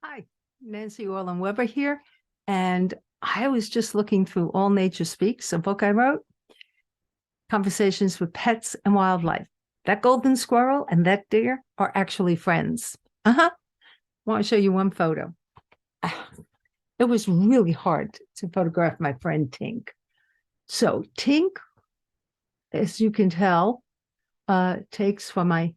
Hi, Nancy Orland Weber here. And I was just looking through All Nature Speaks, a book I wrote, Conversations with Pets and Wildlife. That golden squirrel and that deer are actually friends. I want to show you one photo. It was really hard to photograph my friend Tink. So Tink, as you can tell, takes from my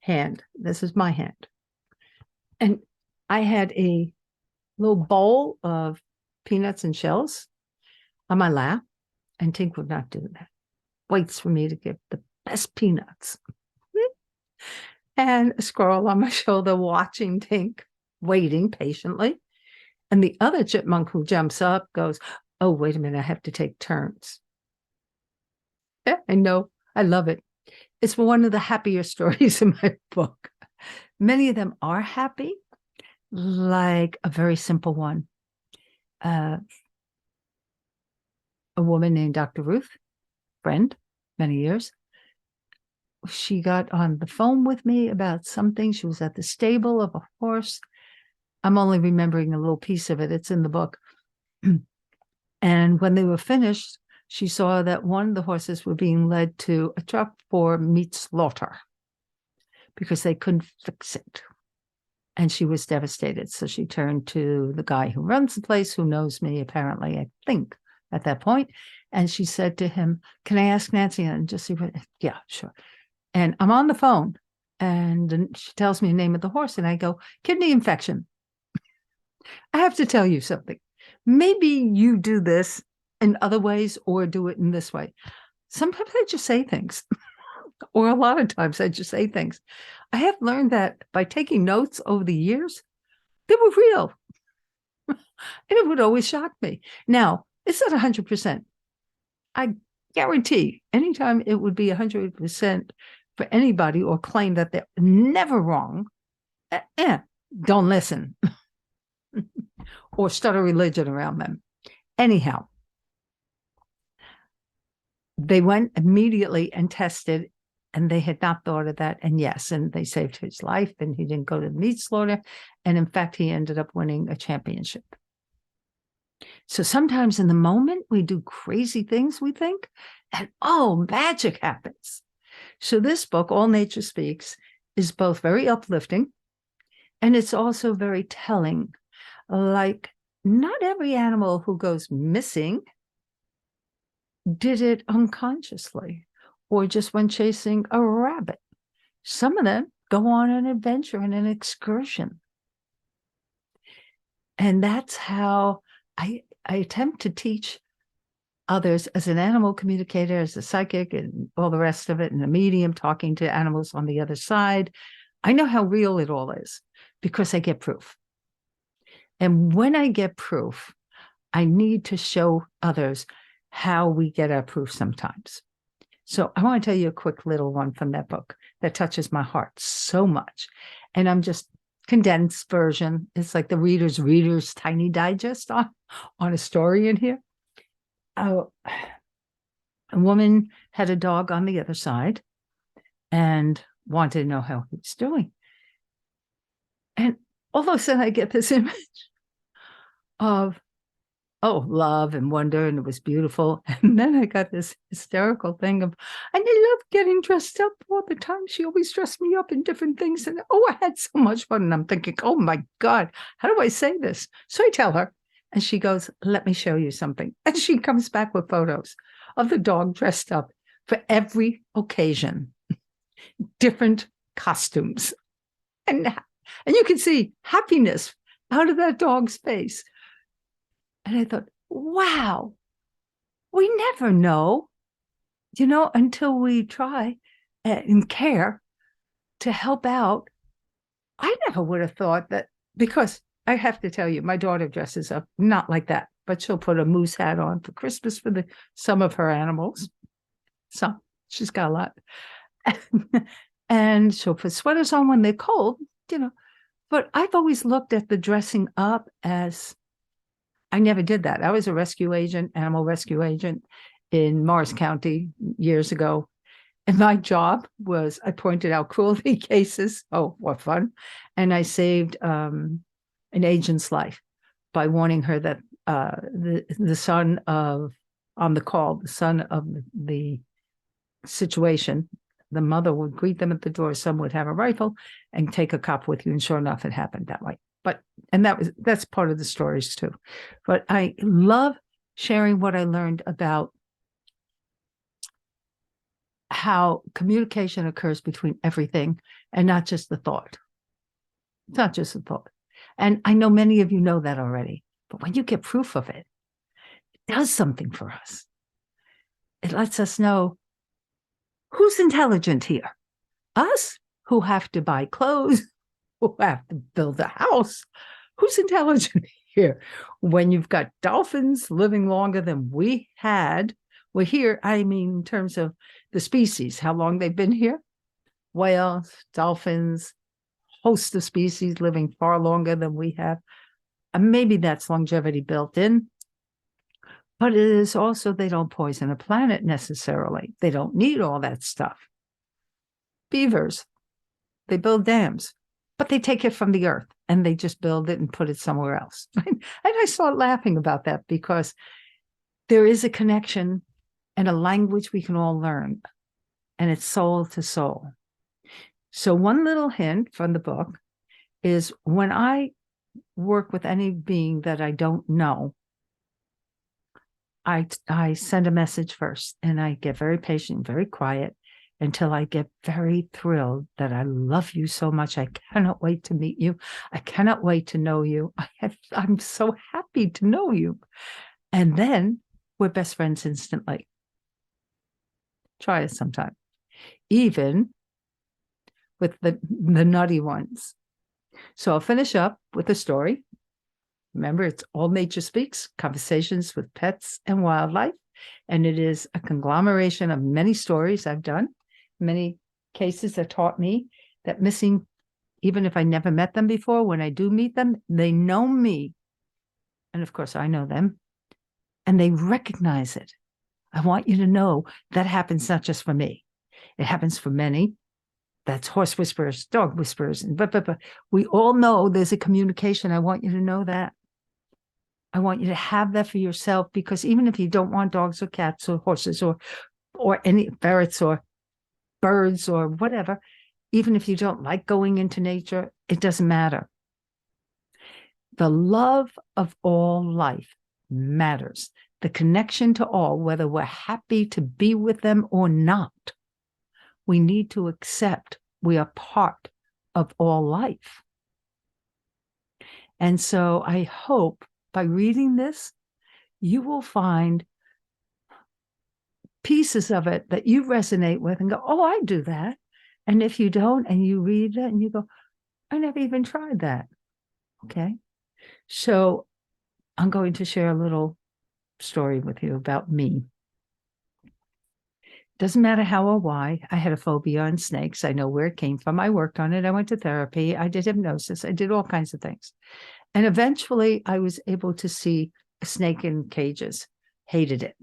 hand. This is my hand. And I had a little bowl of peanuts and shells on my lap, and Tink would not do that. Waits for me to give the best peanuts. And a squirrel on my shoulder watching Tink, waiting patiently. And the other chipmunk who jumps up goes, "Oh, wait a minute, I have to take turns." Yeah, I know. I love it. It's one of the happier stories in my book. Many of them are happy, like a very simple one. A woman named Dr. Ruth, friend, many years. She got on the phone with me about something. She was at the stable of a horse. I'm only remembering a little piece of it. It's in the book. And when they were finished, she saw that one of the horses were being led to a truck for meat slaughter because they couldn't fix it. And she was devastated. So she turned to the guy who runs the place, who knows me, apparently, I think, at that point. And she said to him, "Can I ask Nancy and just see what?" "Yeah, sure." And I'm on the phone, and she tells me the name of the horse, and I go, "Kidney infection." I have to tell you something. Maybe you do this in other ways or do it in this way. Sometimes I just say things, or a lot of times I just say things. I have learned that by taking notes over the years, they were real. And it would always shock me. Now, it's not 100%. I guarantee anytime it would be 100% for anybody or claim that they're never wrong, don't listen or start a religion around them. Anyhow, they went immediately and tested, and they had not thought of that. And yes, and they saved his life, and he didn't go to the meat slaughter. And in fact, he ended up winning a championship. So sometimes in the moment, we do crazy things, we think, and oh, magic happens. So this book, All Nature Speaks, is both very uplifting and it's also very telling. Like, not every animal who goes missing did it unconsciously or just went chasing a rabbit. Some of them go on an adventure and an excursion. And that's how I attempt to teach others as an animal communicator, as a psychic, and all the rest of it, and a medium talking to animals on the other side. I know how real it all is because I get proof. And when I get proof, I need to show others how we get our proof sometimes. So I want to tell you a quick little one from that book that touches my heart so much. And I'm just condensed version. It's like the reader's tiny digest on a story in here. A woman had a dog on the other side and wanted to know how he was doing. And all of a sudden I get this image of, love and wonder, and it was beautiful. And then I got this hysterical thing of, and I love getting dressed up all the time. She always dressed me up in different things. And I had so much fun. And I'm thinking, oh my God, how do I say this? So I tell her, and she goes, "Let me show you something." And she comes back with photos of the dog dressed up for every occasion, different costumes. And you can see happiness out of that dog's face. And I thought, wow, we never know, until we try and care to help out. I never would have thought that, because I have to tell you, my daughter dresses up not like that, but she'll put a moose hat on for Christmas for some of her animals. So she's got a lot. And she'll put sweaters on when they're cold, But I've always looked at the dressing up as, I never did that. I was a rescue agent, animal rescue agent in Morris County years ago. And my job was, I pointed out cruelty cases. Oh, what fun. And I saved an agent's life by warning her that the son of, on the call, the son of the situation, the mother would greet them at the door, some would have a rifle and take a cop with you. And sure enough, it happened that way. But, and that's part of the stories too. But I love sharing what I learned about how communication occurs between everything and not just the thought. It's not just a thought. And I know many of you know that already, but when you get proof of it, it does something for us. It lets us know who's intelligent here. Us, who have to buy clothes, who have to build a house. Who's intelligent here? When you've got dolphins living longer than we had, we're here, I mean, in terms of the species, how long they've been here. Whales, dolphins, host of species living far longer than we have. And maybe that's longevity built in. But it is also, they don't poison a planet necessarily. They don't need all that stuff. Beavers, they build dams, but they take it from the earth and they just build it and put it somewhere else. And I start laughing about that because there is a connection and a language we can all learn, and it's soul to soul. So one little hint from the book is when I work with any being that I don't know, I send a message first, and I get very patient, very quiet, until I get very thrilled that I love you so much. I cannot wait to meet you. I cannot wait to know you. I'm so happy to know you. And then we're best friends instantly. Try it sometime. Even with the nutty ones. So I'll finish up with a story. Remember, it's All Nature Speaks, Conversations with Pets and Wildlife. And it is a conglomeration of many stories I've done, many cases that taught me that missing, even if I never met them before, when I do meet them, they know me. And of course, I know them. And they recognize it. I want you to know that happens not just for me. It happens for many. That's horse whisperers, dog whisperers, and we all know there's a communication. I want you to know that. I want you to have that for yourself, because even if you don't want dogs or cats or horses or any ferrets or birds or whatever, even if you don't like going into nature, it doesn't matter. The love of all life matters. The connection to all, whether we're happy to be with them or not, we need to accept we are part of all life. And so I hope by reading this, you will find pieces of it that you resonate with and go, oh, I do that. And if you don't, and you read it and you go, I never even tried that. Okay. So I'm going to share a little story with you about me. Doesn't matter how or why. I had a phobia on snakes. I know where it came from. I worked on it. I went to therapy. I did hypnosis. I did all kinds of things. And eventually I was able to see a snake in cages. Hated it.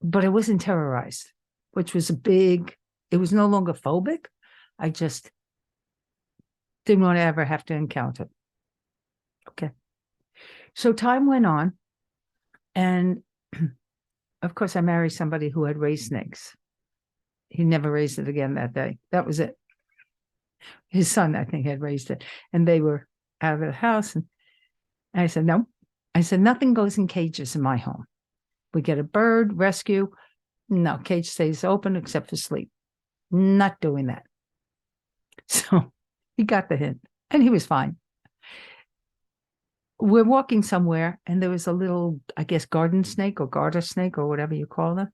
But I wasn't terrorized, which was it was no longer phobic. I just didn't want to ever have to encounter it. Okay. So time went on. And of course, I married somebody who had raised snakes. He never raised it again that day. That was it. His son, I think, had raised it. And they were out of the house. And I said, no. I said, nothing goes in cages in my home. We get a bird, rescue. No, cage stays open except for sleep. Not doing that. So he got the hint. And he was fine. We're walking somewhere, and there was a little, I guess, garden snake or garter snake or whatever you call them.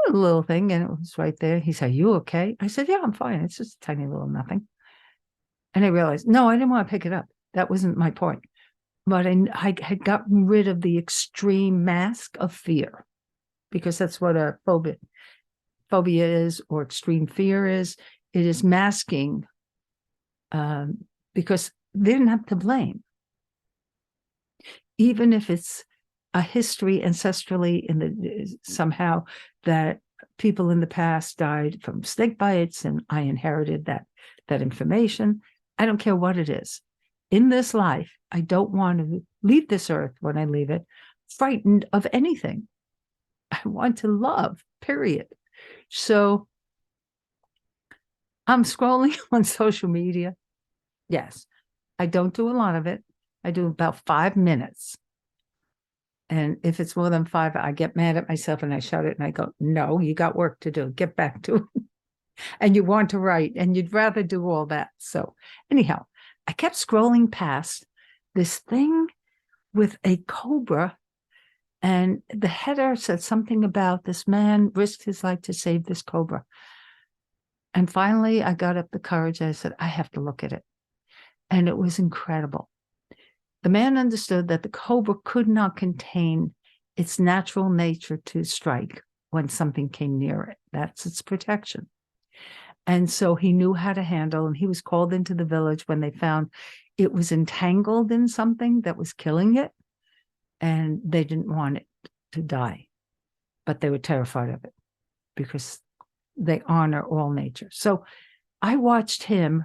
A little thing, and it was right there. He said, you okay? I said, yeah, I'm fine. It's just a tiny little nothing. And I realized, no, I didn't want to pick it up. That wasn't my point. But I had gotten rid of the extreme mask of fear, because that's what a phobia is, or extreme fear is. It is masking, because they're not to blame. Even if it's a history ancestrally somehow that people in the past died from snake bites, and I inherited that information. I don't care what it is. in this life, I don't want to leave this earth when I leave it frightened of anything. I want to love, period. So I'm scrolling on social media. Yes, I don't do a lot of it. I do about 5 minutes. And if it's more than 5, I get mad at myself and I shut it and I go, no, you got work to do. Get back to it. And you want to write and you'd rather do all that. So anyhow, I kept scrolling past this thing with a cobra, and the header said something about this man risked his life to save this cobra. And finally, I got up the courage and I said, I have to look at it. And it was incredible. The man understood that the cobra could not contain its natural nature to strike when something came near it. That's its protection. And so he knew how to handle, and he was called into the village when they found it was entangled in something that was killing it, and they didn't want it to die, but they were terrified of it because they honor all nature. So I watched him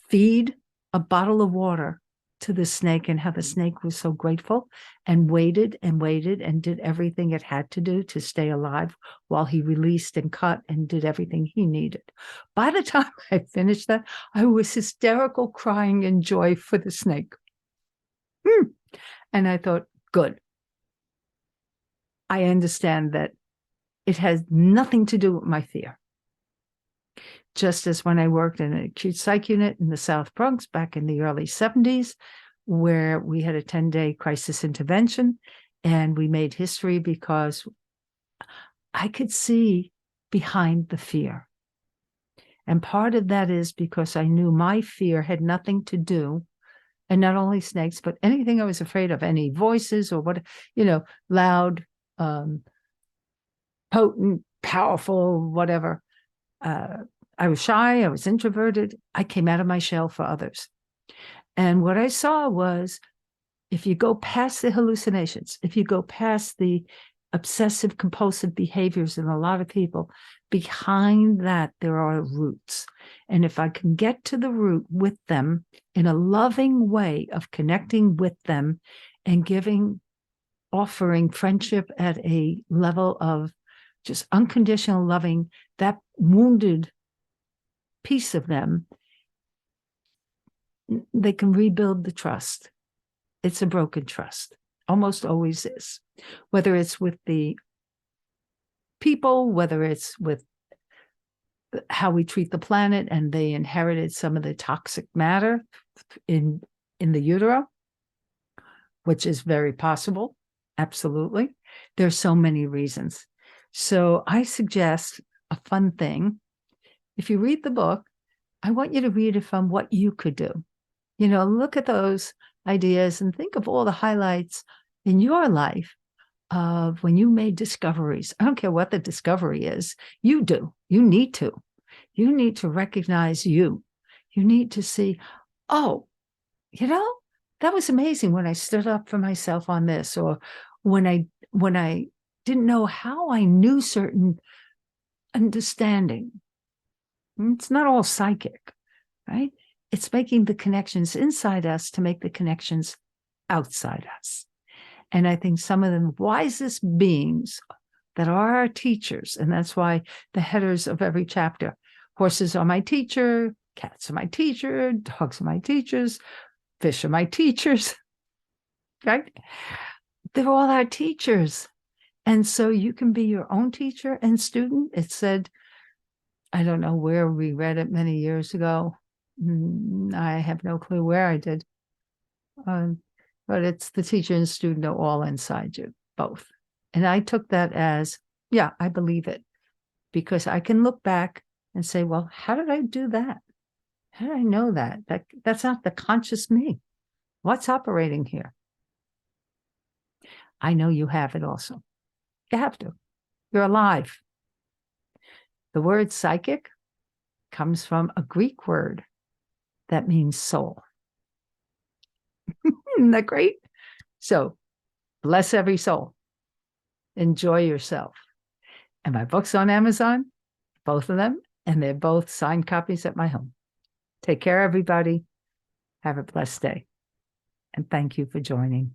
feed a bottle of water to the snake, and how the snake was so grateful and waited and waited and did everything it had to do to stay alive while he released and cut and did everything he needed. By the time I finished that, I was hysterical, crying in joy for the snake. And I thought, good. I understand that it has nothing to do with my fear. Just as when I worked in an acute psych unit in the South Bronx back in the early 70s, where we had a 10-day crisis intervention, and we made history because I could see behind the fear. And part of that is because I knew my fear had nothing to do, and not only snakes, but anything I was afraid of, any voices or what, loud, potent, powerful, whatever. I was shy, I was introverted. I came out of my shell for others. And what I saw was, if you go past the hallucinations, if you go past the obsessive compulsive behaviors in a lot of people, behind that there are roots. And if I can get to the root with them in a loving way of connecting with them and offering friendship at a level of just unconditional loving, that wounded piece of them, they can rebuild the trust. It's a broken trust, almost always is, whether it's with the people, whether it's with how we treat the planet, and they inherited some of the toxic matter in the utero, which is very possible. Absolutely. There's so many reasons. So I suggest a fun thing. If you read the book, I want you to read it from what you could do. Look at those ideas and think of all the highlights in your life of when you made discoveries. I don't care what the discovery is. You do. You need to. You need to recognize you. You need to see, oh, that was amazing when I stood up for myself on this, or when I didn't know how I knew certain understanding. It's not all psychic, right? It's making the connections inside us to make the connections outside us. And I think some of the wisest beings that are our teachers, and that's why the headers of every chapter, horses are my teacher, cats are my teacher, dogs are my teachers, fish are my teachers, right? They're all our teachers. And so you can be your own teacher and student. It said, I don't know where we read it many years ago. I have no clue where I did. But it's the teacher and student are all inside you, both. And I took that as, yeah, I believe it. Because I can look back and say, well, how did I do that? How did I know that? That's not the conscious me. What's operating here? I know you have it also. You have to. You're alive. The word psychic comes from a Greek word that means soul. Isn't that great? So, bless every soul. Enjoy yourself. And my book's on Amazon, both of them, and they're both signed copies at my home. Take care, everybody. Have a blessed day. And thank you for joining.